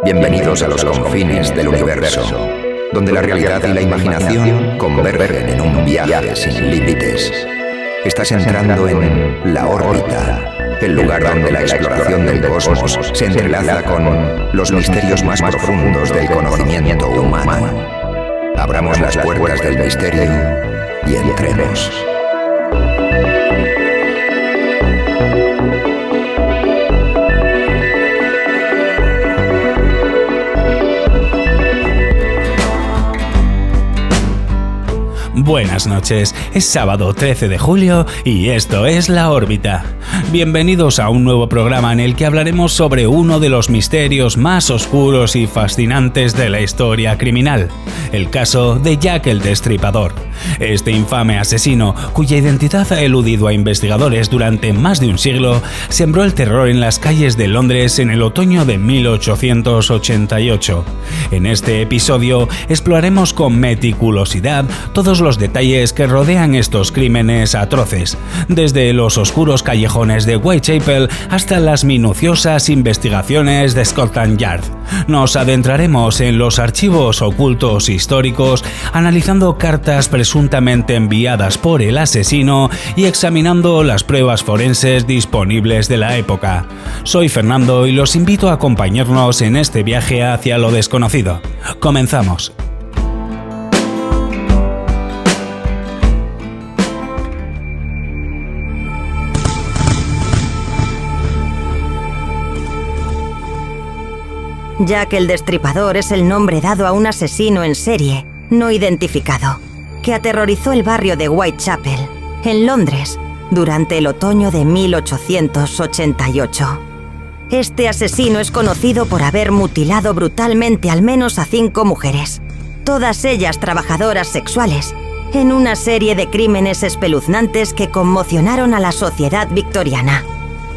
Bienvenidos a los confines del universo, donde la realidad y la imaginación convergen en un viaje sin límites. Estás entrando en La Órbita, el lugar donde la exploración del cosmos se entrelaza con los misterios más profundos del conocimiento humano. Abramos las puertas del misterio y entremos. Buenas noches, es sábado 13 de julio y esto es La Órbita. Bienvenidos a un nuevo programa en el que hablaremos sobre uno de los misterios más oscuros y fascinantes de la historia criminal, el caso de Jack el Destripador. Este infame asesino, cuya identidad ha eludido a investigadores durante más de un siglo, sembró el terror en las calles de Londres en el otoño de 1888. En este episodio exploraremos con meticulosidad todos los detalles que rodean estos crímenes atroces, desde los oscuros callejones de Whitechapel hasta las minuciosas investigaciones de Scotland Yard. Nos adentraremos en los archivos ocultos históricos, analizando cartas presuntamente enviadas por el asesino y examinando las pruebas forenses disponibles de la época. Soy Fernando y los invito a acompañarnos en este viaje hacia lo desconocido. Comenzamos. Jack el Destripador es el nombre dado a un asesino en serie, no identificado, que aterrorizó el barrio de Whitechapel, en Londres, durante el otoño de 1888. Este asesino es conocido por haber mutilado brutalmente al menos a 5 mujeres, todas ellas trabajadoras sexuales, en una serie de crímenes espeluznantes que conmocionaron a la sociedad victoriana.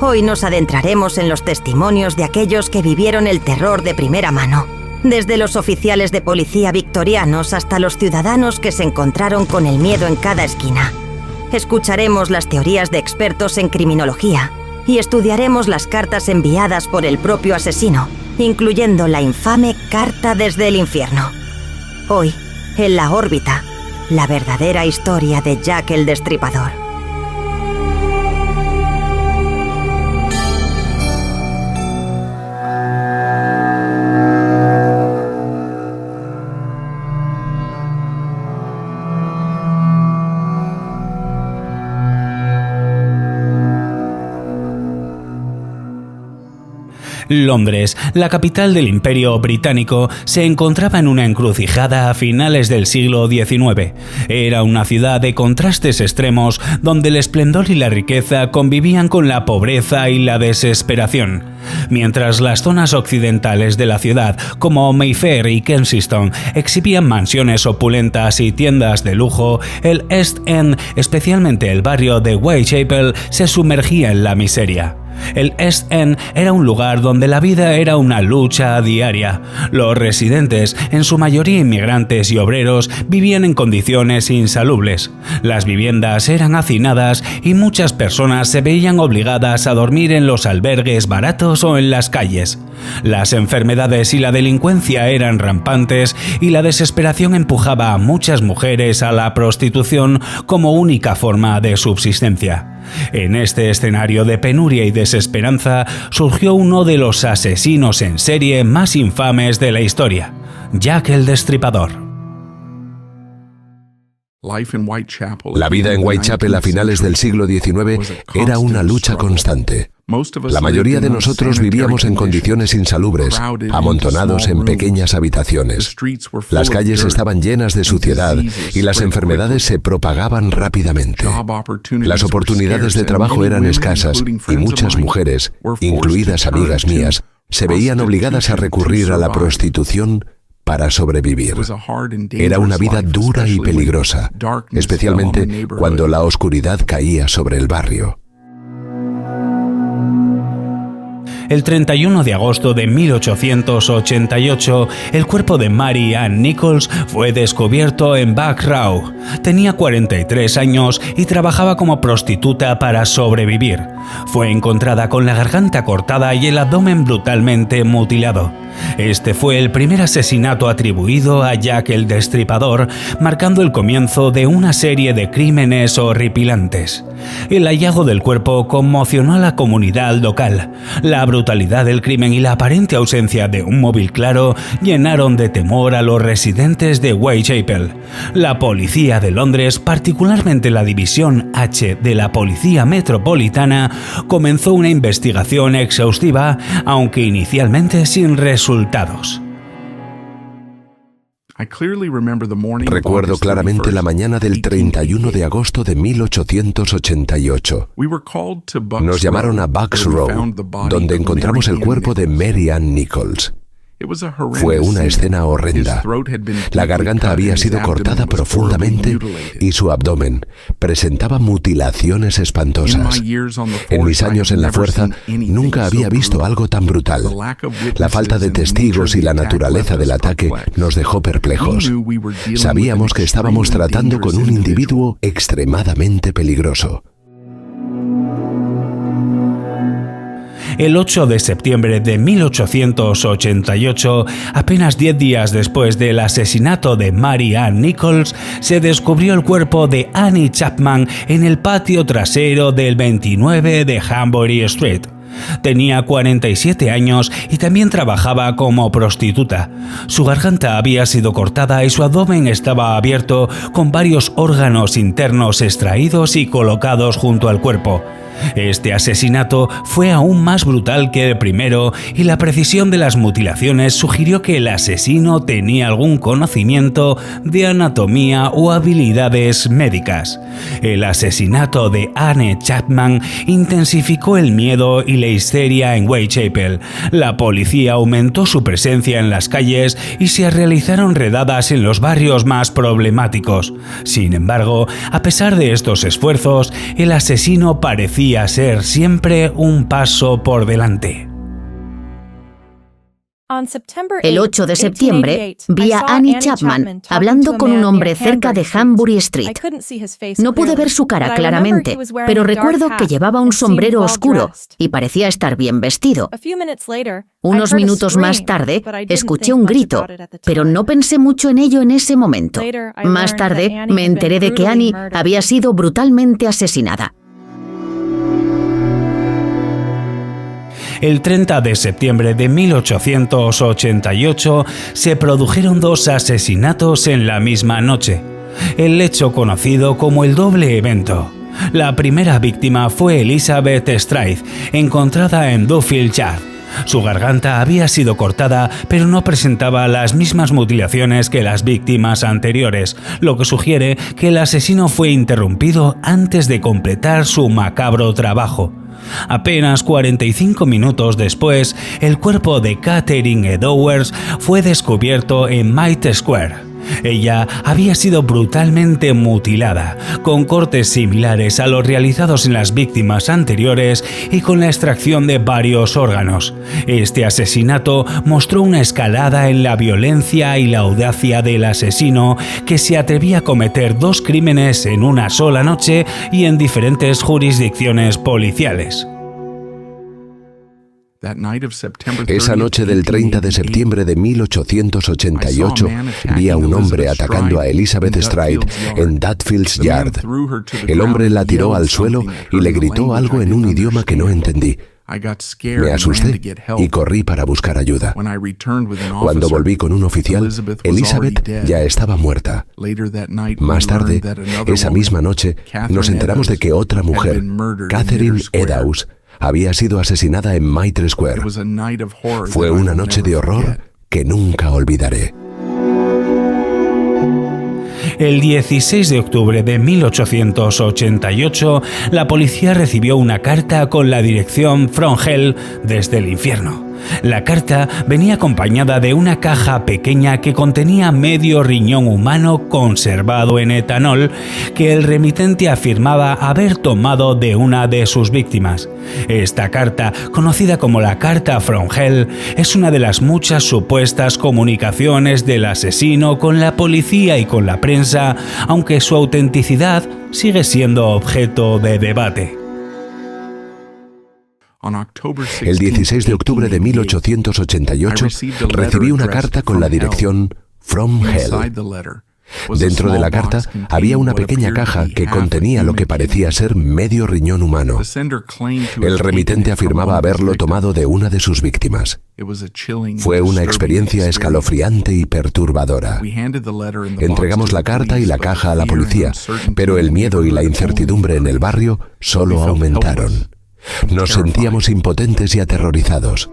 Hoy nos adentraremos en los testimonios de aquellos que vivieron el terror de primera mano, desde los oficiales de policía victorianos hasta los ciudadanos que se encontraron con el miedo en cada esquina. Escucharemos las teorías de expertos en criminología y estudiaremos las cartas enviadas por el propio asesino, incluyendo la infame Carta desde el Infierno. Hoy, en La Órbita, la verdadera historia de Jack el Destripador. Londres, la capital del Imperio Británico, se encontraba en una encrucijada a finales del siglo XIX. Era una ciudad de contrastes extremos donde el esplendor y la riqueza convivían con la pobreza y la desesperación. Mientras las zonas occidentales de la ciudad, como Mayfair y Kensington, exhibían mansiones opulentas y tiendas de lujo, el East End, especialmente el barrio de Whitechapel, se sumergía en la miseria. El East End era un lugar donde la vida era una lucha diaria. Los residentes, en su mayoría inmigrantes y obreros, vivían en condiciones insalubres. Las viviendas eran hacinadas y muchas personas se veían obligadas a dormir en los albergues baratos o en las calles. Las enfermedades y la delincuencia eran rampantes y la desesperación empujaba a muchas mujeres a la prostitución como única forma de subsistencia. En este escenario de penuria y desesperanza surgió uno de los asesinos en serie más infames de la historia, Jack el Destripador. La vida en Whitechapel a finales del siglo XIX era una lucha constante. La mayoría de nosotros vivíamos en condiciones insalubres, amontonados en pequeñas habitaciones. Las calles estaban llenas de suciedad y las enfermedades se propagaban rápidamente. Las oportunidades de trabajo eran escasas y muchas mujeres, incluidas amigas mías, se veían obligadas a recurrir a la prostitución para sobrevivir. Era una vida dura y peligrosa, especialmente cuando la oscuridad caía sobre el barrio. El 31 de agosto de 1888, el cuerpo de Mary Ann Nichols fue descubierto en Back Row. Tenía 43 años y trabajaba como prostituta para sobrevivir. Fue encontrada con la garganta cortada y el abdomen brutalmente mutilado. Este fue el primer asesinato atribuido a Jack el Destripador, marcando el comienzo de una serie de crímenes horripilantes. El hallazgo del cuerpo conmocionó a la comunidad local. La brutalidad del crimen y la aparente ausencia de un móvil claro llenaron de temor a los residentes de Whitechapel. La policía de Londres, particularmente la División H de la Policía Metropolitana, comenzó una investigación exhaustiva, aunque inicialmente sin resultados. Recuerdo claramente la mañana del 31 de agosto de 1888. Nos llamaron a Bucks Row, donde encontramos el cuerpo de Mary Ann Nichols. Fue una escena horrenda. La garganta había sido cortada profundamente y su abdomen presentaba mutilaciones espantosas. En mis años en la fuerza nunca había visto algo tan brutal. La falta de testigos y la naturaleza del ataque nos dejó perplejos. Sabíamos que estábamos tratando con un individuo extremadamente peligroso. El 8 de septiembre de 1888, apenas 10 días después del asesinato de Mary Ann Nichols, se descubrió el cuerpo de Annie Chapman en el patio trasero del 29 de Hanbury Street. Tenía 47 años y también trabajaba como prostituta. Su garganta había sido cortada y su abdomen estaba abierto, con varios órganos internos extraídos y colocados junto al cuerpo. Este asesinato fue aún más brutal que el primero y la precisión de las mutilaciones sugirió que el asesino tenía algún conocimiento de anatomía o habilidades médicas. El asesinato de Anne Chapman intensificó el miedo y la histeria en Whitechapel. La policía aumentó su presencia en las calles y se realizaron redadas en los barrios más problemáticos. Sin embargo, a pesar de estos esfuerzos, el asesino parecía ser siempre un paso por delante. El 8 de septiembre vi a Annie Chapman hablando con un hombre cerca de Hanbury Street. No pude ver su cara claramente, pero recuerdo que llevaba un sombrero oscuro y parecía estar bien vestido. Unos minutos más tarde, escuché un grito, pero no pensé mucho en ello en ese momento. Más tarde, me enteré de que Annie había sido brutalmente asesinada. El 30 de septiembre de 1888 se produjeron dos asesinatos en la misma noche, el hecho conocido como el doble evento. La primera víctima fue Elizabeth Stride, encontrada en Duffield Yard. Su garganta había sido cortada, pero no presentaba las mismas mutilaciones que las víctimas anteriores, lo que sugiere que el asesino fue interrumpido antes de completar su macabro trabajo. Apenas 45 minutos después, el cuerpo de Catherine Edowers fue descubierto en Mitre Square. Ella había sido brutalmente mutilada, con cortes similares a los realizados en las víctimas anteriores y con la extracción de varios órganos. Este asesinato mostró una escalada en la violencia y la audacia del asesino, que se atrevía a cometer dos crímenes en una sola noche y en diferentes jurisdicciones policiales. Esa noche del 30 de septiembre de 1888 vi a un hombre atacando a Elizabeth Stride en Duffield Yard. El hombre la tiró al suelo y le gritó algo en un idioma que no entendí. Me asusté y corrí para buscar ayuda. Cuando volví con un oficial, Elizabeth ya estaba muerta. Más tarde, esa misma noche, nos enteramos de que otra mujer, Catherine Eddowes, había sido asesinada en Mitre Square. Fue una noche de horror que nunca olvidaré. El 16 de octubre de 1888, la policía recibió una carta con la dirección From Hell, desde el infierno. La carta venía acompañada de una caja pequeña que contenía medio riñón humano conservado en etanol que el remitente afirmaba haber tomado de una de sus víctimas. Esta carta, conocida como la carta From Hell, es una de las muchas supuestas comunicaciones del asesino con la policía y con la prensa, aunque su autenticidad sigue siendo objeto de debate. El 16 de octubre de 1888 recibí una carta con la dirección From Hell. Dentro de la carta había una pequeña caja que contenía lo que parecía ser medio riñón humano. El remitente afirmaba haberlo tomado de una de sus víctimas. Fue una experiencia escalofriante y perturbadora. Entregamos la carta y la caja a la policía, pero el miedo y la incertidumbre en el barrio solo aumentaron. Nos sentíamos impotentes y aterrorizados.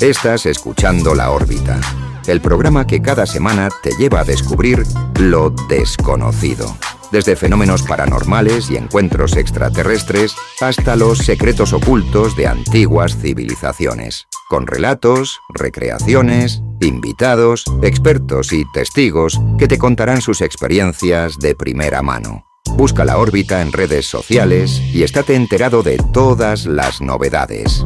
Estás escuchando La Órbita, el programa que cada semana te lleva a descubrir lo desconocido. Desde fenómenos paranormales y encuentros extraterrestres hasta los secretos ocultos de antiguas civilizaciones. Con relatos, recreaciones, invitados, expertos y testigos que te contarán sus experiencias de primera mano. Busca La Órbita en redes sociales y estate enterado de todas las novedades.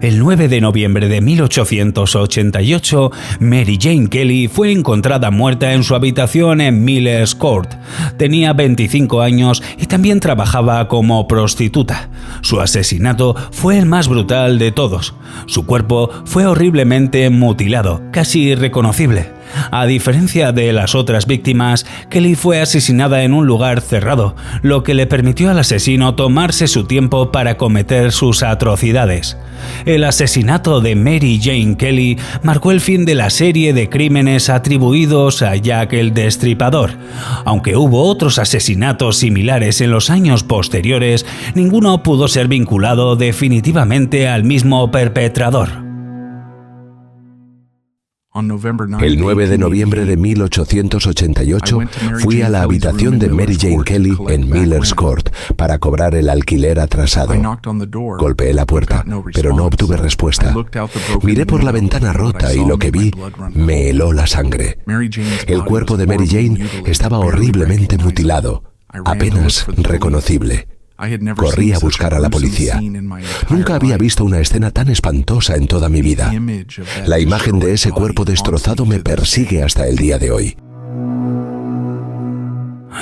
El 9 de noviembre de 1888, Mary Jane Kelly fue encontrada muerta en su habitación en Miller's Court. Tenía 25 años y también trabajaba como prostituta. Su asesinato fue el más brutal de todos. Su cuerpo fue horriblemente mutilado, casi irreconocible. A diferencia de las otras víctimas, Kelly fue asesinada en un lugar cerrado, lo que le permitió al asesino tomarse su tiempo para cometer sus atrocidades. El asesinato de Mary Jane Kelly marcó el fin de la serie de crímenes atribuidos a Jack el Destripador. Aunque hubo otros asesinatos similares en los años posteriores, ninguno pudo ser vinculado definitivamente al mismo perpetrador. El 9 de noviembre de 1888 fui a la habitación de Mary Jane Kelly en Miller's Court para cobrar el alquiler atrasado. Golpeé la puerta, pero no obtuve respuesta. Miré por la ventana rota y lo que vi me heló la sangre. El cuerpo de Mary Jane estaba horriblemente mutilado, apenas reconocible. Corrí a buscar a la policía. Nunca había visto una escena tan espantosa en toda mi vida. La imagen de ese cuerpo destrozado me persigue hasta el día de hoy.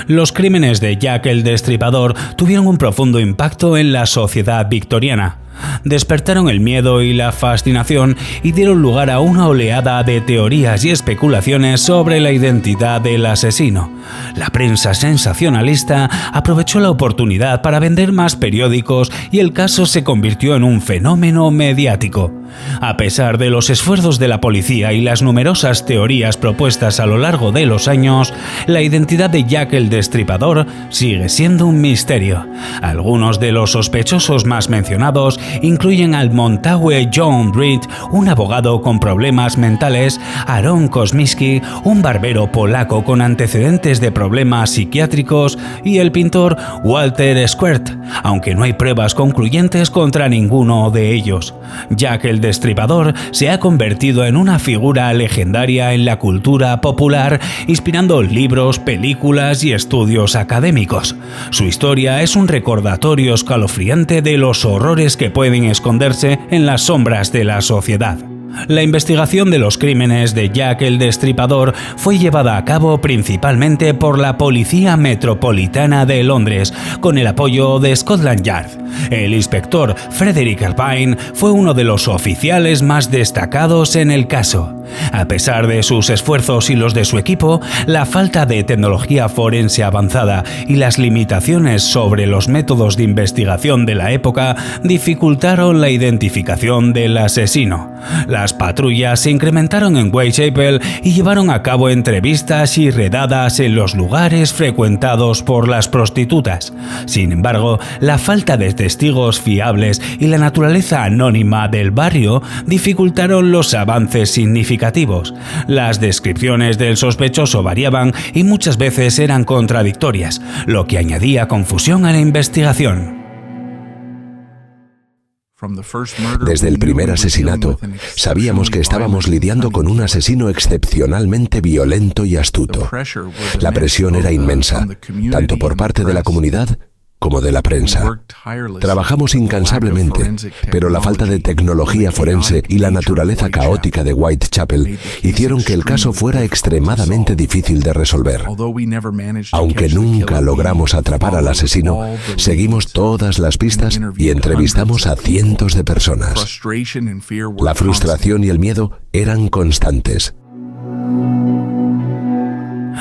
Los crímenes de Jack el Destripador tuvieron un profundo impacto en la sociedad victoriana. Despertaron el miedo y la fascinación y dieron lugar a una oleada de teorías y especulaciones sobre la identidad del asesino. La prensa sensacionalista aprovechó la oportunidad para vender más periódicos y el caso se convirtió en un fenómeno mediático. A pesar de los esfuerzos de la policía y las numerosas teorías propuestas a lo largo de los años, la identidad de Jack el Destripador sigue siendo un misterio. Algunos de los sospechosos más mencionados incluyen al Montague John Reed, un abogado con problemas mentales, Aaron Kosminski, un barbero polaco con antecedentes de problemas psiquiátricos, y el pintor Walter Squirt, aunque no hay pruebas concluyentes contra ninguno de ellos. Jack el Destripador se ha convertido en una figura legendaria en la cultura popular, inspirando libros, películas y estudios académicos. Su historia es un recordatorio escalofriante de los horrores que pueden esconderse en las sombras de la sociedad. La investigación de los crímenes de Jack el Destripador fue llevada a cabo principalmente por la Policía Metropolitana de Londres, con el apoyo de Scotland Yard. El inspector Frederick Irvine fue uno de los oficiales más destacados en el caso. A pesar de sus esfuerzos y los de su equipo, la falta de tecnología forense avanzada y las limitaciones sobre los métodos de investigación de la época dificultaron la identificación del asesino. Las patrullas se incrementaron en Whitechapel y llevaron a cabo entrevistas y redadas en los lugares frecuentados por las prostitutas. Sin embargo, la falta de testigos fiables y la naturaleza anónima del barrio dificultaron los avances significativos. Las descripciones del sospechoso variaban y muchas veces eran contradictorias, lo que añadía confusión a la investigación. Desde el primer asesinato, sabíamos que estábamos lidiando con un asesino excepcionalmente violento y astuto. La presión era inmensa, tanto por parte de la comunidad como de la prensa. Trabajamos incansablemente, pero la falta de tecnología forense y la naturaleza caótica de Whitechapel hicieron que el caso fuera extremadamente difícil de resolver. Aunque nunca logramos atrapar al asesino, seguimos todas las pistas y entrevistamos a cientos de personas. La frustración y el miedo eran constantes.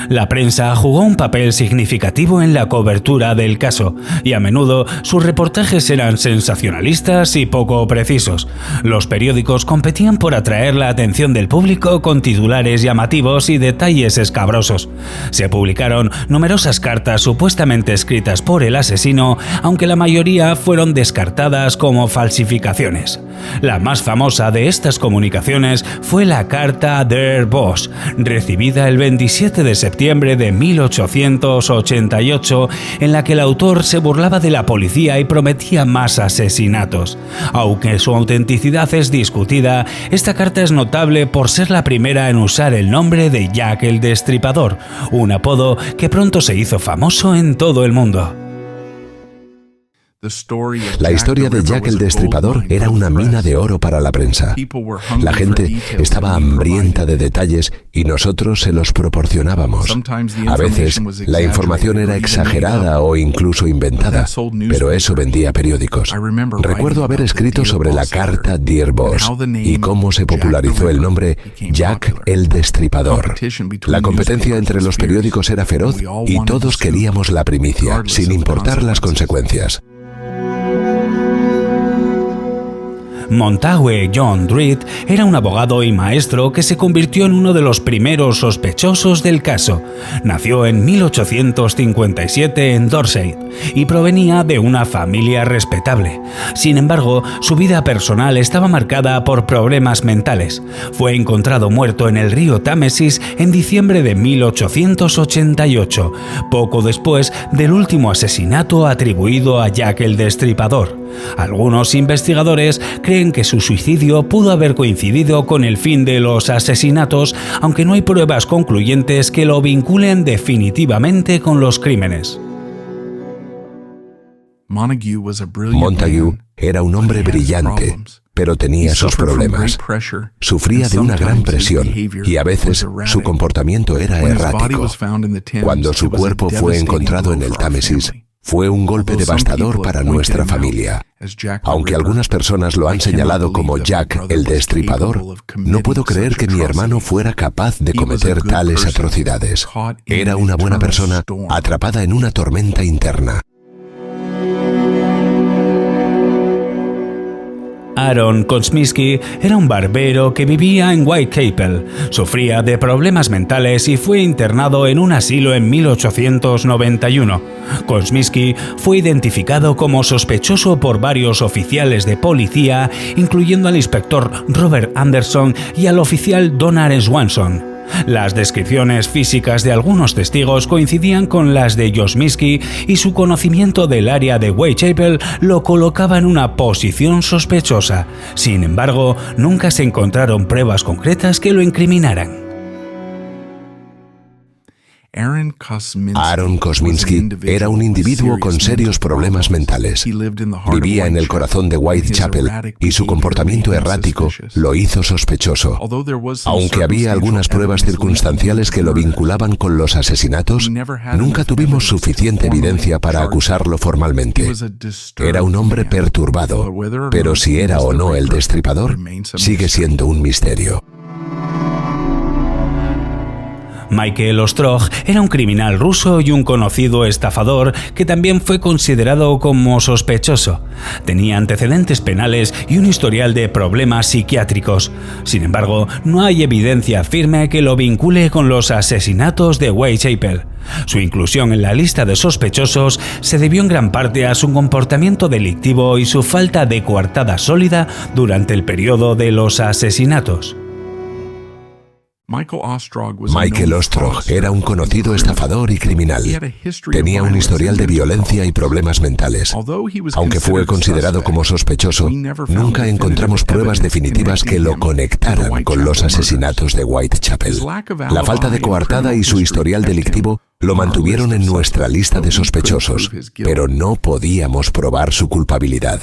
La prensa jugó un papel significativo en la cobertura del caso, y a menudo sus reportajes eran sensacionalistas y poco precisos. Los periódicos competían por atraer la atención del público con titulares llamativos y detalles escabrosos. Se publicaron numerosas cartas supuestamente escritas por el asesino, aunque la mayoría fueron descartadas como falsificaciones. La más famosa de estas comunicaciones fue la carta Der Boss, recibida el 27 de septiembre de 1888, en la que el autor se burlaba de la policía y prometía más asesinatos. Aunque su autenticidad es discutida, esta carta es notable por ser la primera en usar el nombre de Jack el Destripador, un apodo que pronto se hizo famoso en todo el mundo. La historia de Jack el Destripador era una mina de oro para la prensa. La gente estaba hambrienta de detalles y nosotros se los proporcionábamos. A veces, la información era exagerada o incluso inventada, pero eso vendía periódicos. Recuerdo haber escrito sobre la carta Dear Boss y cómo se popularizó el nombre Jack el Destripador. La competencia entre los periódicos era feroz y todos queríamos la primicia, sin importar las consecuencias. Montague John Dreed era un abogado y maestro que se convirtió en uno de los primeros sospechosos del caso. Nació en 1857 en Dorset y provenía de una familia respetable. Sin embargo, su vida personal estaba marcada por problemas mentales. Fue encontrado muerto en el río Támesis en diciembre de 1888, poco después del último asesinato atribuido a Jack el Destripador. Algunos investigadores creen que su suicidio pudo haber coincidido con el fin de los asesinatos, aunque no hay pruebas concluyentes que lo vinculen definitivamente con los crímenes. Montague era un hombre brillante, pero tenía sus problemas. Sufría de una gran presión y a veces su comportamiento era errático. Cuando su cuerpo fue encontrado en el Támesis, fue un golpe devastador para nuestra familia. Aunque algunas personas lo han señalado como Jack el Destripador, no puedo creer que mi hermano fuera capaz de cometer tales atrocidades. Era una buena persona atrapada en una tormenta interna. Aaron Kosminski era un barbero que vivía en Whitechapel. Sufría de problemas mentales y fue internado en un asilo en 1891. Kosminski fue identificado como sospechoso por varios oficiales de policía, incluyendo al inspector Robert Anderson y al oficial Donald Swanson. Las descripciones físicas de algunos testigos coincidían con las de Kosminski y su conocimiento del área de Whitechapel lo colocaba en una posición sospechosa. Sin embargo, nunca se encontraron pruebas concretas que lo incriminaran. Aaron Kosminski era un individuo con serios problemas mentales. Vivía en el corazón de Whitechapel y su comportamiento errático lo hizo sospechoso. Aunque había algunas pruebas circunstanciales que lo vinculaban con los asesinatos, nunca tuvimos suficiente evidencia para acusarlo formalmente. Era un hombre perturbado, pero si era o no el destripador, sigue siendo un misterio. Michael Ostrog era un criminal ruso y un conocido estafador que también fue considerado como sospechoso. Tenía antecedentes penales y un historial de problemas psiquiátricos. Sin embargo, no hay evidencia firme que lo vincule con los asesinatos de Whitechapel. Su inclusión en la lista de sospechosos se debió en gran parte a su comportamiento delictivo y su falta de coartada sólida durante el periodo de los asesinatos. Michael Ostrog era un conocido estafador y criminal. Tenía un historial de violencia y problemas mentales. Aunque fue considerado como sospechoso, nunca encontramos pruebas definitivas que lo conectaran con los asesinatos de Whitechapel. La falta de coartada y su historial delictivo lo mantuvieron en nuestra lista de sospechosos, pero no podíamos probar su culpabilidad.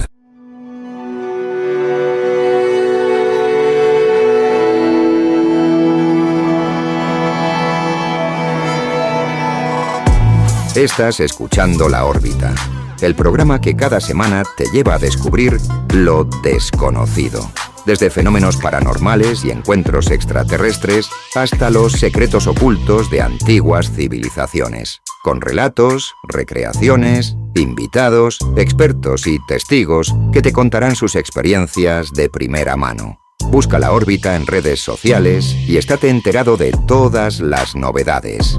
Estás escuchando La Órbita, el programa que cada semana te lleva a descubrir lo desconocido. Desde fenómenos paranormales y encuentros extraterrestres hasta los secretos ocultos de antiguas civilizaciones. Con relatos, recreaciones, invitados, expertos y testigos que te contarán sus experiencias de primera mano. Busca La Órbita en redes sociales y estate enterado de todas las novedades.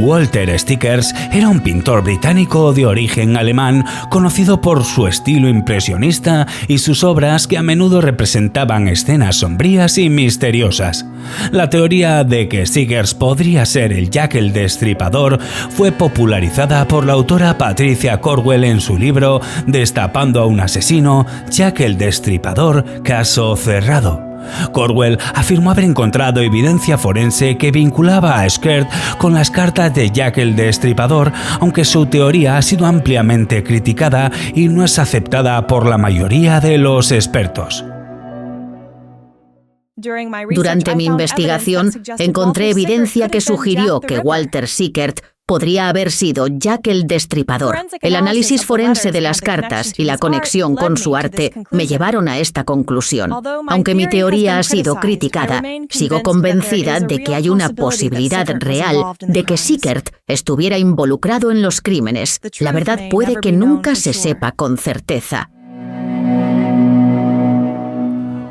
Walter Stickers era un pintor británico de origen alemán, conocido por su estilo impresionista y sus obras que a menudo representaban escenas sombrías y misteriosas. La teoría de que Stickers podría ser el Jack el Destripador fue popularizada por la autora Patricia Cornwell en su libro Destapando a un asesino, Jack el Destripador, caso cerrado. Cornwell afirmó haber encontrado evidencia forense que vinculaba a Skirt con las cartas de Jack el Destripador, aunque su teoría ha sido ampliamente criticada y no es aceptada por la mayoría de los expertos. Durante mi investigación, encontré evidencia que sugirió que Walter Sickert podría haber sido Jack el Destripador. El análisis forense de las cartas y la conexión con su arte me llevaron a esta conclusión. Aunque mi teoría ha sido criticada, sigo convencida de que hay una posibilidad real de que Sickert estuviera involucrado en los crímenes. La verdad puede que nunca se sepa con certeza.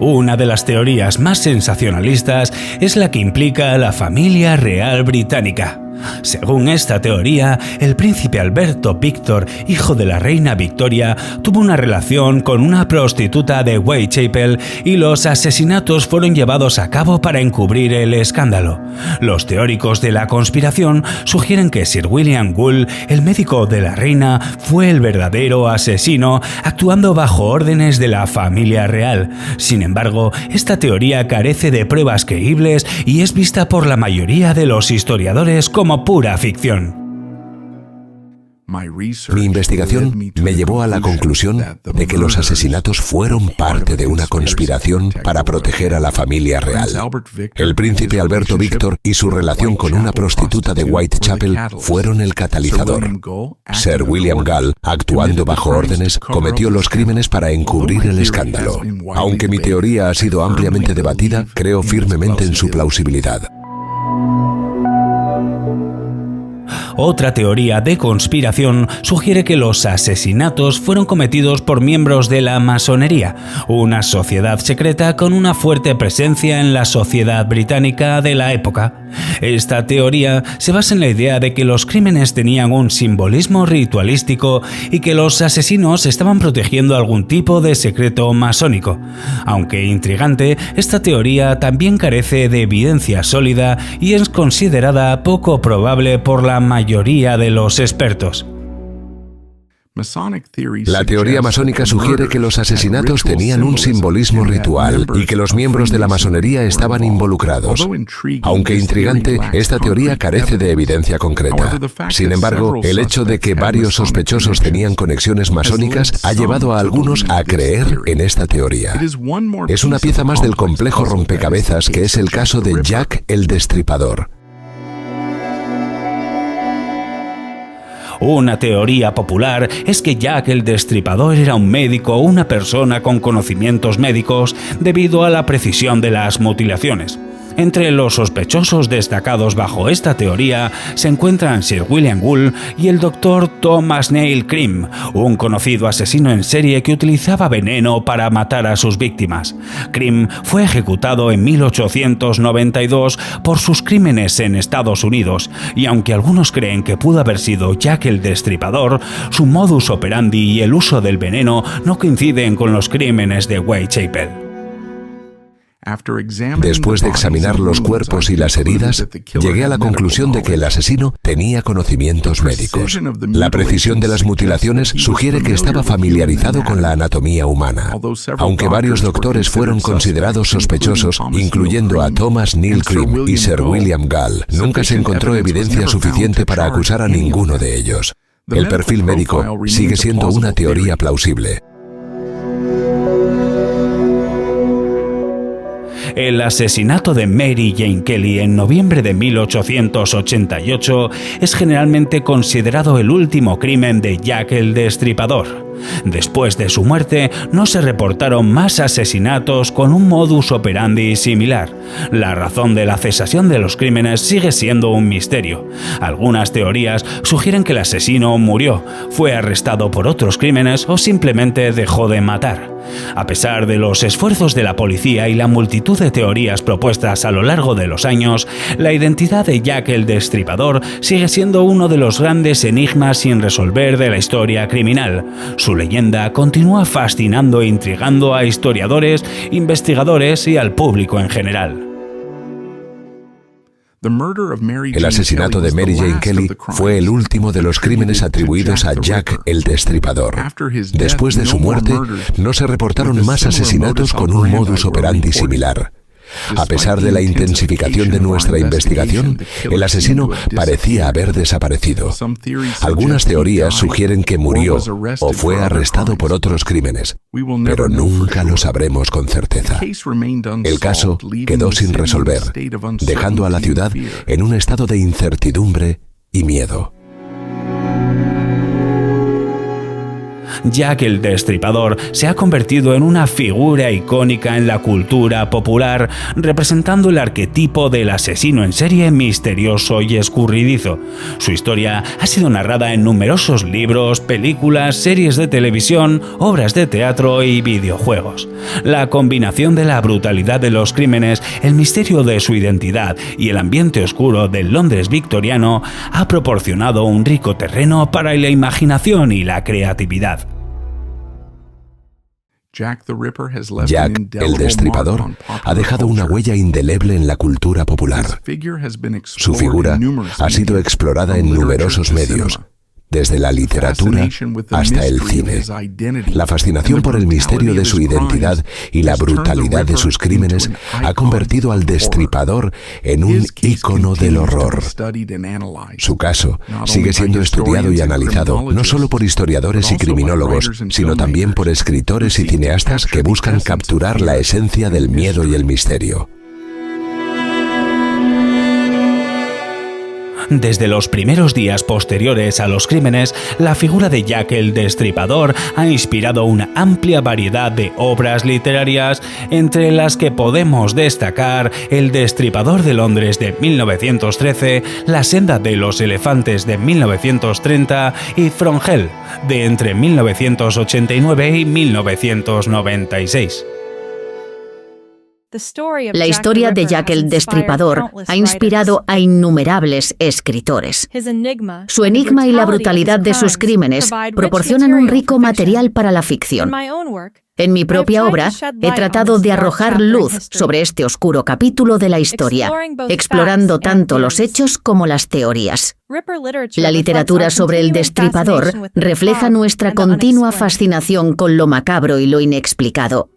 Una de las teorías más sensacionalistas es la que implica a la familia real británica. Según esta teoría, el príncipe Alberto Víctor, hijo de la reina Victoria, tuvo una relación con una prostituta de Whitechapel y los asesinatos fueron llevados a cabo para encubrir el escándalo. Los teóricos de la conspiración sugieren que Sir William Gould, el médico de la reina, fue el verdadero asesino, actuando bajo órdenes de la familia real. Sin embargo, esta teoría carece de pruebas creíbles y es vista por la mayoría de los historiadores como pura ficción. Mi investigación me llevó a la conclusión de que los asesinatos fueron parte de una conspiración para proteger a la familia real. El príncipe Alberto Víctor y su relación con una prostituta de Whitechapel fueron el catalizador. Sir William Gould, actuando bajo órdenes, cometió los crímenes para encubrir el escándalo. Aunque mi teoría ha sido ampliamente debatida, creo firmemente en su plausibilidad. Otra teoría de conspiración sugiere que los asesinatos fueron cometidos por miembros de la masonería, una sociedad secreta con una fuerte presencia en la sociedad británica de la época. Esta teoría se basa en la idea de que los crímenes tenían un simbolismo ritualístico y que los asesinos estaban protegiendo algún tipo de secreto masónico. Aunque intrigante, esta teoría también carece de evidencia sólida y es considerada poco probable por la mayoría de los expertos. La teoría masónica sugiere que los asesinatos tenían un simbolismo ritual y que los miembros de la masonería estaban involucrados. Aunque intrigante, esta teoría carece de evidencia concreta. Sin embargo, el hecho de que varios sospechosos tenían conexiones masónicas ha llevado a algunos a creer en esta teoría. Es una pieza más del complejo rompecabezas que es el caso de Jack el Destripador. Una teoría popular es que Jack el Destripador era un médico o una persona con conocimientos médicos debido a la precisión de las mutilaciones. Entre los sospechosos destacados bajo esta teoría se encuentran Sir William Gould y el Dr. Thomas Neil Crimm, un conocido asesino en serie que utilizaba veneno para matar a sus víctimas. Crimm fue ejecutado en 1892 por sus crímenes en Estados Unidos, y aunque algunos creen que pudo haber sido Jack el Destripador, su modus operandi y el uso del veneno no coinciden con los crímenes de Whitechapel. Después de examinar los cuerpos y las heridas, llegué a la conclusión de que el asesino tenía conocimientos médicos. La precisión de las mutilaciones sugiere que estaba familiarizado con la anatomía humana. Aunque varios doctores fueron considerados sospechosos, incluyendo a Thomas Neil Crimm y Sir William Gould, nunca se encontró evidencia suficiente para acusar a ninguno de ellos. El perfil médico sigue siendo una teoría plausible. El asesinato de Mary Jane Kelly en noviembre de 1888 es generalmente considerado el último crimen de Jack el Destripador. Después de su muerte, no se reportaron más asesinatos con un modus operandi similar. La razón de la cesación de los crímenes sigue siendo un misterio. Algunas teorías sugieren que el asesino murió, fue arrestado por otros crímenes o simplemente dejó de matar. A pesar de los esfuerzos de la policía y la multitud de teorías propuestas a lo largo de los años, la identidad de Jack el Destripador sigue siendo uno de los grandes enigmas sin resolver de la historia criminal. Su leyenda continúa fascinando e intrigando a historiadores, investigadores y al público en general. El asesinato de Mary Jane Kelly fue el último de los crímenes atribuidos a Jack el Destripador. Después de su muerte, no se reportaron más asesinatos con un modus operandi similar. A pesar de la intensificación de nuestra investigación, el asesino parecía haber desaparecido. Algunas teorías sugieren que murió o fue arrestado por otros crímenes, pero nunca lo sabremos con certeza. El caso quedó sin resolver, dejando a la ciudad en un estado de incertidumbre y miedo. Jack el Destripador se ha convertido en una figura icónica en la cultura popular, representando el arquetipo del asesino en serie misterioso y escurridizo. Su historia ha sido narrada en numerosos libros, películas, series de televisión, obras de teatro y videojuegos. La combinación de la brutalidad de los crímenes, el misterio de su identidad y el ambiente oscuro del Londres victoriano ha proporcionado un rico terreno para la imaginación y la creatividad. Jack el Destripador ha dejado una huella indeleble en la cultura popular. Su figura ha sido explorada en numerosos medios, desde la literatura hasta el cine. La fascinación por el misterio de su identidad y la brutalidad de sus crímenes ha convertido al Destripador en un ícono del horror. Su caso sigue siendo estudiado y analizado no solo por historiadores y criminólogos, sino también por escritores y cineastas que buscan capturar la esencia del miedo y el misterio. Desde los primeros días posteriores a los crímenes, la figura de Jack el Destripador ha inspirado una amplia variedad de obras literarias, entre las que podemos destacar El Destripador de Londres de 1913, La senda de los elefantes de 1930 y From Hell de entre 1989 y 1996. La historia de Jack el Destripador ha inspirado a innumerables escritores. Su enigma y la brutalidad de sus crímenes proporcionan un rico material para la ficción. En mi propia obra, he tratado de arrojar luz sobre este oscuro capítulo de la historia, explorando tanto los hechos como las teorías. La literatura sobre el Destripador refleja nuestra continua fascinación con lo macabro y lo inexplicado.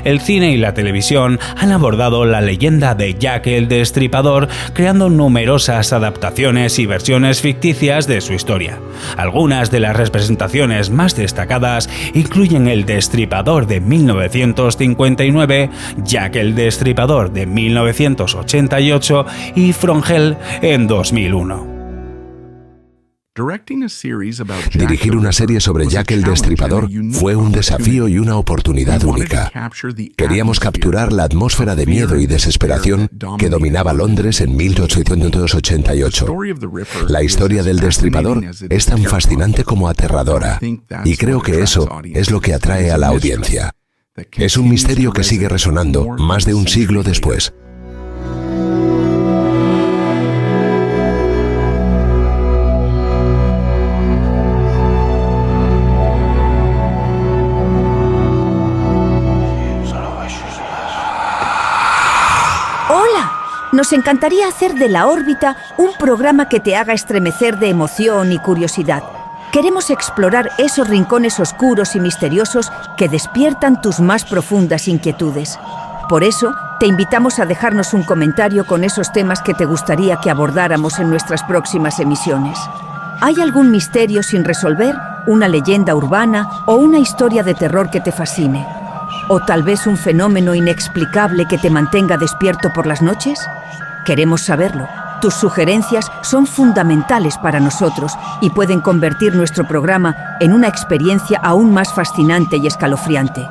El cine y la televisión han abordado la leyenda de Jack el Destripador, creando numerosas adaptaciones y versiones ficticias de su historia. Algunas de las representaciones más destacadas incluyen El Destripador de 1959, Jack el Destripador de 1988 y From Hell en 2001. Dirigir una serie sobre Jack el Destripador fue un desafío y una oportunidad única. Queríamos capturar la atmósfera de miedo y desesperación que dominaba Londres en 1888. La historia del Destripador es tan fascinante como aterradora, y creo que eso es lo que atrae a la audiencia. Es un misterio que sigue resonando más de un siglo después. Nos encantaría hacer de La órbita un programa que te haga estremecer de emoción y curiosidad. Queremos explorar esos rincones oscuros y misteriosos que despiertan tus más profundas inquietudes. Por eso, te invitamos a dejarnos un comentario con esos temas que te gustaría que abordáramos en nuestras próximas emisiones. ¿Hay algún misterio sin resolver, una leyenda urbana o una historia de terror que te fascine? ¿O tal vez un fenómeno inexplicable que te mantenga despierto por las noches? Queremos saberlo. Tus sugerencias son fundamentales para nosotros y pueden convertir nuestro programa en una experiencia aún más fascinante y escalofriante.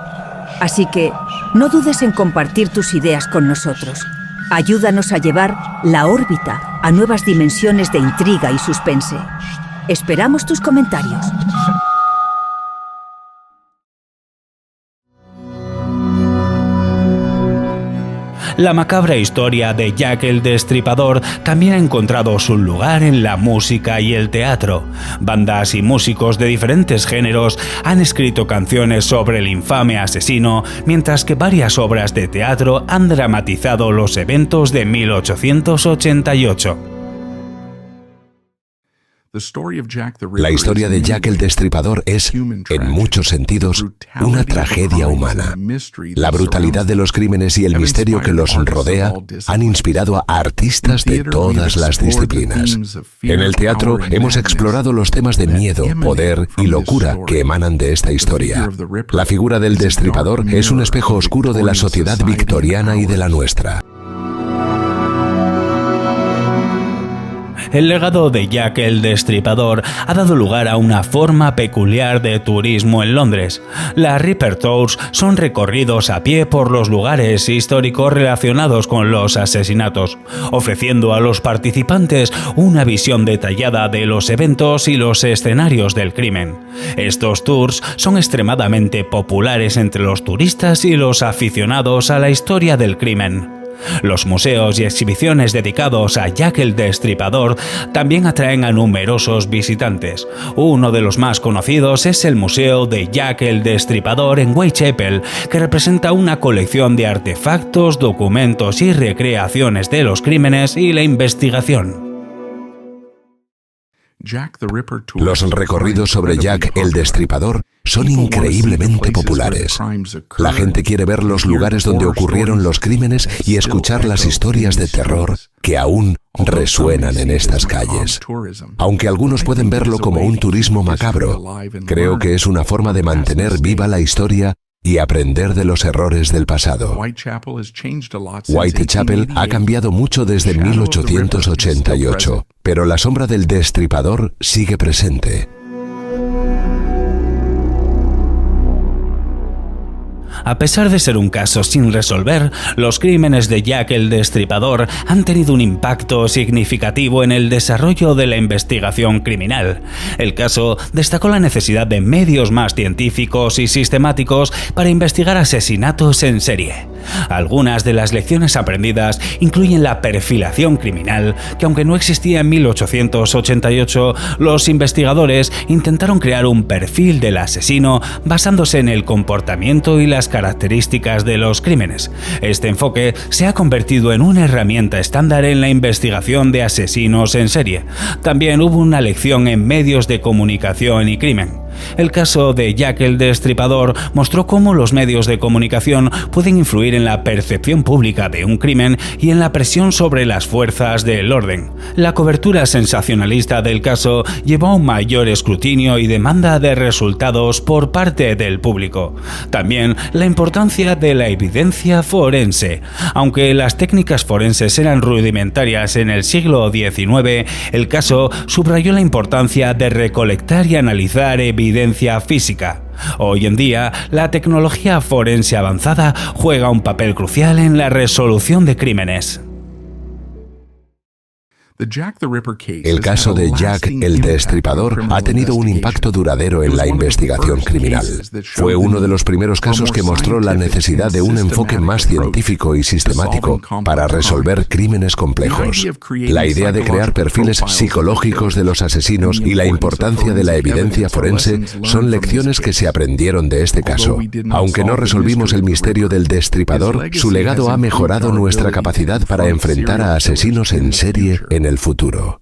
Así que, no dudes en compartir tus ideas con nosotros. Ayúdanos a llevar La órbita a nuevas dimensiones de intriga y suspense. Esperamos tus comentarios. La macabra historia de Jack el Destripador también ha encontrado su lugar en la música y el teatro. Bandas y músicos de diferentes géneros han escrito canciones sobre el infame asesino, mientras que varias obras de teatro han dramatizado los eventos de 1888. La historia de Jack el Destripador es, en muchos sentidos, una tragedia humana. La brutalidad de los crímenes y el misterio que los rodea han inspirado a artistas de todas las disciplinas. En el teatro hemos explorado los temas de miedo, poder y locura que emanan de esta historia. La figura del Destripador es un espejo oscuro de la sociedad victoriana y de la nuestra. El legado de Jack el Destripador ha dado lugar a una forma peculiar de turismo en Londres. Las Ripper Tours son recorridos a pie por los lugares históricos relacionados con los asesinatos, ofreciendo a los participantes una visión detallada de los eventos y los escenarios del crimen. Estos tours son extremadamente populares entre los turistas y los aficionados a la historia del crimen. Los museos y exhibiciones dedicados a Jack el Destripador también atraen a numerosos visitantes. Uno de los más conocidos es el Museo de Jack el Destripador en Whitechapel, que representa una colección de artefactos, documentos y recreaciones de los crímenes y la investigación. Los recorridos sobre Jack el Destripador son increíblemente populares. La gente quiere ver los lugares donde ocurrieron los crímenes y escuchar las historias de terror que aún resuenan en estas calles. Aunque algunos pueden verlo como un turismo macabro, creo que es una forma de mantener viva la historia y aprender de los errores del pasado. Whitechapel ha cambiado mucho desde 1888, pero la sombra del Destripador sigue presente. A pesar de ser un caso sin resolver, los crímenes de Jack el Destripador han tenido un impacto significativo en el desarrollo de la investigación criminal. El caso destacó la necesidad de medios más científicos y sistemáticos para investigar asesinatos en serie. Algunas de las lecciones aprendidas incluyen la perfilación criminal, que aunque no existía en 1888, los investigadores intentaron crear un perfil del asesino basándose en el comportamiento y las características de los crímenes. Este enfoque se ha convertido en una herramienta estándar en la investigación de asesinos en serie. También hubo una lección en medios de comunicación y crimen. El caso de Jack el Destripador mostró cómo los medios de comunicación pueden influir en la percepción pública de un crimen y en la presión sobre las fuerzas del orden. La cobertura sensacionalista del caso llevó a un mayor escrutinio y demanda de resultados por parte del público. También la importancia de la evidencia forense. Aunque las técnicas forenses eran rudimentarias en el siglo XIX, el caso subrayó la importancia de recolectar y analizar evidencia física. Hoy en día, la tecnología forense avanzada juega un papel crucial en la resolución de crímenes. El caso de Jack el Destripador ha tenido un impacto duradero en la investigación criminal. Fue uno de los primeros casos que mostró la necesidad de un enfoque más científico y sistemático para resolver crímenes complejos. La idea de crear perfiles psicológicos de los asesinos y la importancia de la evidencia forense son lecciones que se aprendieron de este caso. Aunque no resolvimos el misterio del Destripador, su legado ha mejorado nuestra capacidad para enfrentar a asesinos en serie en el futuro.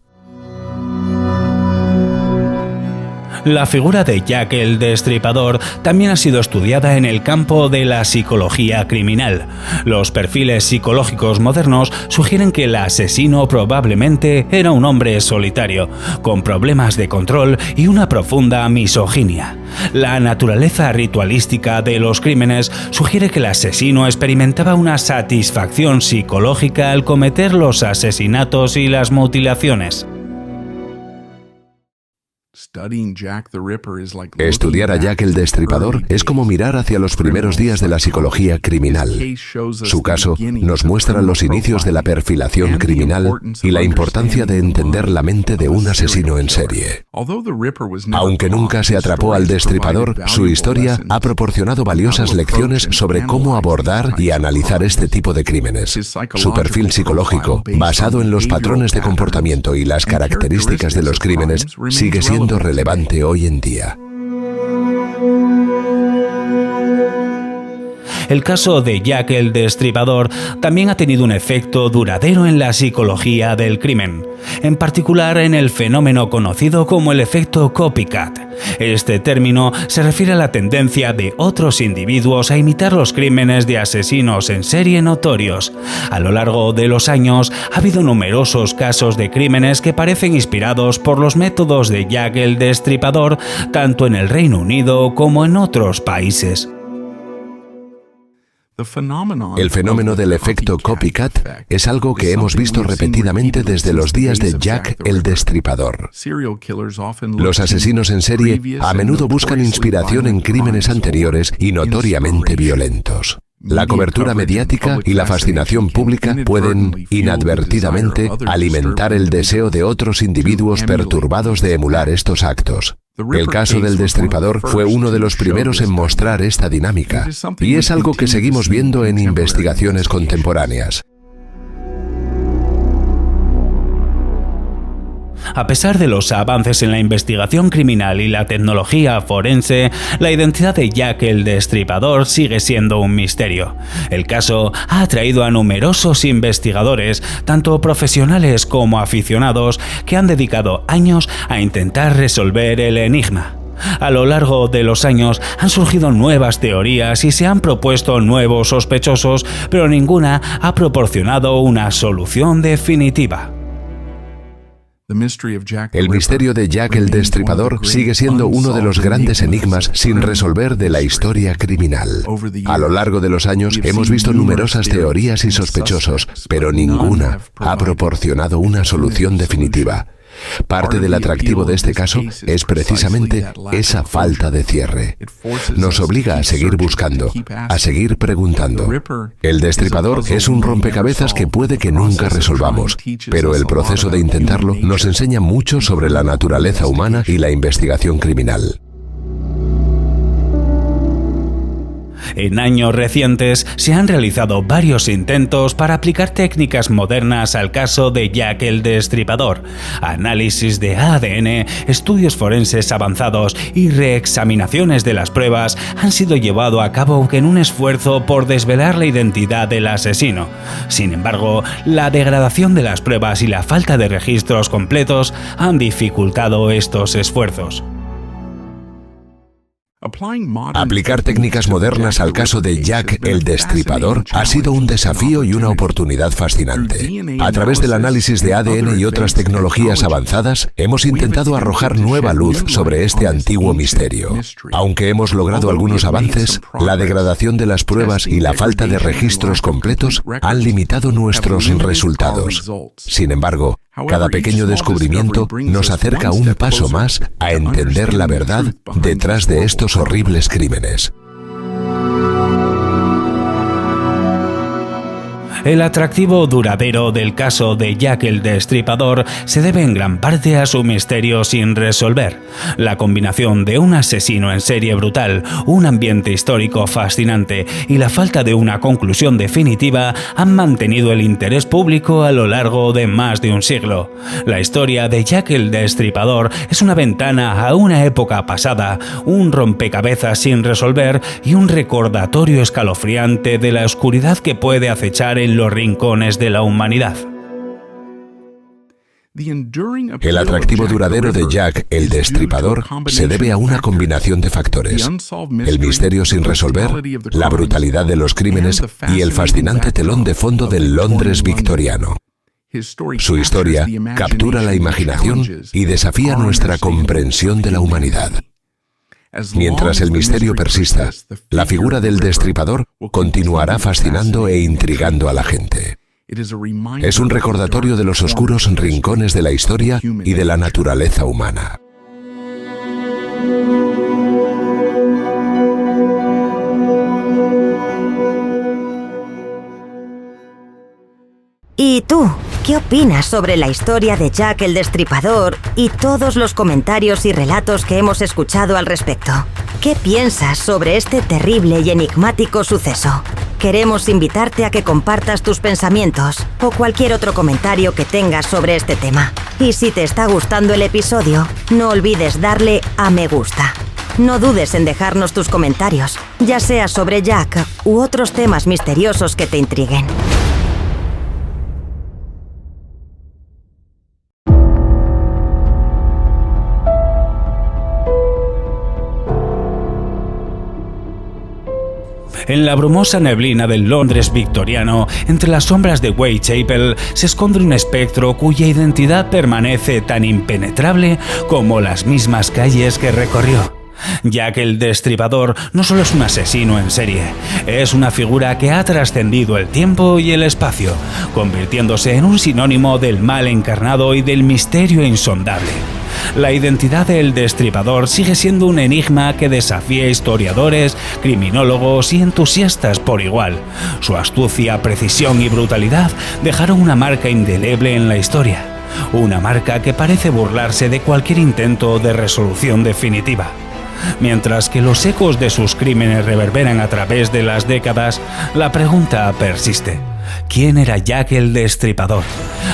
La figura de Jack el Destripador también ha sido estudiada en el campo de la psicología criminal. Los perfiles psicológicos modernos sugieren que el asesino probablemente era un hombre solitario, con problemas de control y una profunda misoginia. La naturaleza ritualística de los crímenes sugiere que el asesino experimentaba una satisfacción psicológica al cometer los asesinatos y las mutilaciones. Estudiar a Jack el Destripador es como mirar hacia los primeros días de la psicología criminal. Su caso nos muestra los inicios de la perfilación criminal y la importancia de entender la mente de un asesino en serie. Aunque nunca se atrapó al Destripador, su historia ha proporcionado valiosas lecciones sobre cómo abordar y analizar este tipo de crímenes. Su perfil psicológico, basado en los patrones de comportamiento y las características de los crímenes, sigue siendo relevante hoy en día. El caso de Jack el Destripador también ha tenido un efecto duradero en la psicología del crimen, en particular en el fenómeno conocido como el efecto copycat. Este término se refiere a la tendencia de otros individuos a imitar los crímenes de asesinos en serie notorios. A lo largo de los años ha habido numerosos casos de crímenes que parecen inspirados por los métodos de Jack el Destripador, tanto en el Reino Unido como en otros países. El fenómeno del efecto copycat es algo que hemos visto repetidamente desde los días de Jack el Destripador. Los asesinos en serie a menudo buscan inspiración en crímenes anteriores y notoriamente violentos. La cobertura mediática y la fascinación pública pueden, inadvertidamente, alimentar el deseo de otros individuos perturbados de emular estos actos. El caso del Destripador fue uno de los primeros en mostrar esta dinámica, y es algo que seguimos viendo en investigaciones contemporáneas. A pesar de los avances en la investigación criminal y la tecnología forense, la identidad de Jack el Destripador sigue siendo un misterio. El caso ha atraído a numerosos investigadores, tanto profesionales como aficionados, que han dedicado años a intentar resolver el enigma. A lo largo de los años han surgido nuevas teorías y se han propuesto nuevos sospechosos, pero ninguna ha proporcionado una solución definitiva. El misterio de Jack el Destripador sigue siendo uno de los grandes enigmas sin resolver de la historia criminal. A lo largo de los años hemos visto numerosas teorías y sospechosos, pero ninguna ha proporcionado una solución definitiva. Parte del atractivo de este caso es precisamente esa falta de cierre. Nos obliga a seguir buscando, a seguir preguntando. El Destripador es un rompecabezas que puede que nunca resolvamos, pero el proceso de intentarlo nos enseña mucho sobre la naturaleza humana y la investigación criminal. En años recientes se han realizado varios intentos para aplicar técnicas modernas al caso de Jack el Destripador. Análisis de ADN, estudios forenses avanzados y reexaminaciones de las pruebas han sido llevados a cabo en un esfuerzo por desvelar la identidad del asesino. Sin embargo, la degradación de las pruebas y la falta de registros completos han dificultado estos esfuerzos. Aplicar técnicas modernas al caso de Jack el Destripador ha sido un desafío y una oportunidad fascinante. A través del análisis de ADN y otras tecnologías avanzadas, hemos intentado arrojar nueva luz sobre este antiguo misterio. Aunque hemos logrado algunos avances, la degradación de las pruebas y la falta de registros completos han limitado nuestros resultados. Sin embargo, cada pequeño descubrimiento nos acerca un paso más a entender la verdad detrás de estos horribles crímenes. El atractivo duradero del caso de Jack el Destripador se debe en gran parte a su misterio sin resolver. La combinación de un asesino en serie brutal, un ambiente histórico fascinante y la falta de una conclusión definitiva han mantenido el interés público a lo largo de más de un siglo. La historia de Jack el Destripador es una ventana a una época pasada, un rompecabezas sin resolver y un recordatorio escalofriante de la oscuridad que puede acechar en los rincones de la humanidad. El atractivo duradero de Jack el Destripador se debe a una combinación de factores: el misterio sin resolver, la brutalidad de los crímenes y el fascinante telón de fondo del Londres victoriano. Su historia captura la imaginación y desafía nuestra comprensión de la humanidad. Mientras el misterio persista, la figura del destripador continuará fascinando e intrigando a la gente. Es un recordatorio de los oscuros rincones de la historia y de la naturaleza humana. ¿Y tú? ¿Qué opinas sobre la historia de Jack el Destripador y todos los comentarios y relatos que hemos escuchado al respecto? ¿Qué piensas sobre este terrible y enigmático suceso? Queremos invitarte a que compartas tus pensamientos o cualquier otro comentario que tengas sobre este tema. Y si te está gustando el episodio, no olvides darle a me gusta. No dudes en dejarnos tus comentarios, ya sea sobre Jack u otros temas misteriosos que te intriguen. En la brumosa neblina del Londres victoriano, entre las sombras de Whitechapel, se esconde un espectro cuya identidad permanece tan impenetrable como las mismas calles que recorrió. Jack el Destripador no solo es un asesino en serie, es una figura que ha trascendido el tiempo y el espacio, convirtiéndose en un sinónimo del mal encarnado y del misterio insondable. La identidad del Destripador sigue siendo un enigma que desafía a historiadores, criminólogos y entusiastas por igual. Su astucia, precisión y brutalidad dejaron una marca indeleble en la historia, una marca que parece burlarse de cualquier intento de resolución definitiva. Mientras que los ecos de sus crímenes reverberan a través de las décadas, la pregunta persiste: ¿quién era Jack el Destripador?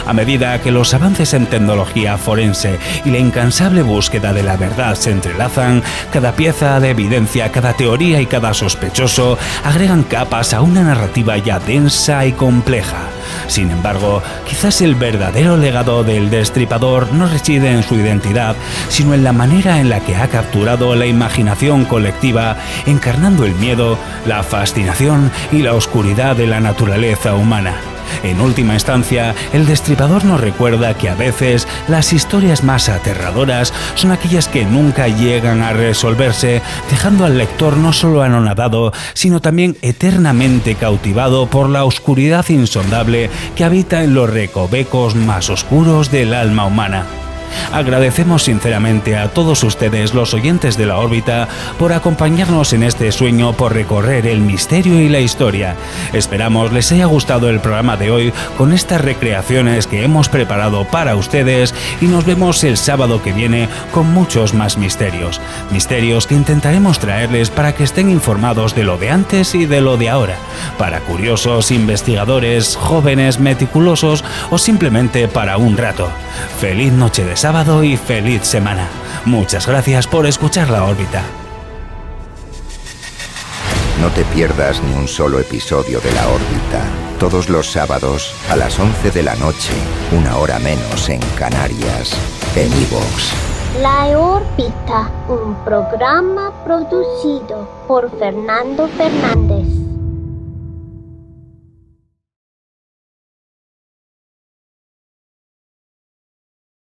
A medida que los avances en tecnología forense y la incansable búsqueda de la verdad se entrelazan, cada pieza de evidencia, cada teoría y cada sospechoso agregan capas a una narrativa ya densa y compleja. Sin embargo, quizás el verdadero legado del Destripador no reside en su identidad, sino en la manera en la que ha capturado la imaginación colectiva, encarnando el miedo, la fascinación y la oscuridad de la naturaleza humana. En última instancia, el Destripador nos recuerda que a veces las historias más aterradoras son aquellas que nunca llegan a resolverse, dejando al lector no solo anonadado, sino también eternamente cautivado por la oscuridad insondable que habita en los recovecos más oscuros del alma humana. Agradecemos sinceramente a todos ustedes, los oyentes de La Órbita, por acompañarnos en este sueño por recorrer el misterio y la historia. Esperamos les haya gustado el programa de hoy con estas recreaciones que hemos preparado para ustedes y nos vemos el sábado que viene con muchos más misterios. Misterios que intentaremos traerles para que estén informados de lo de antes y de lo de ahora. Para curiosos, investigadores, jóvenes, meticulosos o simplemente para un rato. Feliz noche de sábado y feliz semana. Muchas gracias por escuchar La Órbita. No te pierdas ni un solo episodio de La Órbita. Todos los sábados a las 11 de la noche, 1 hora menos en Canarias, en iVoox. La órbita, un programa producido por Fernando Fernández.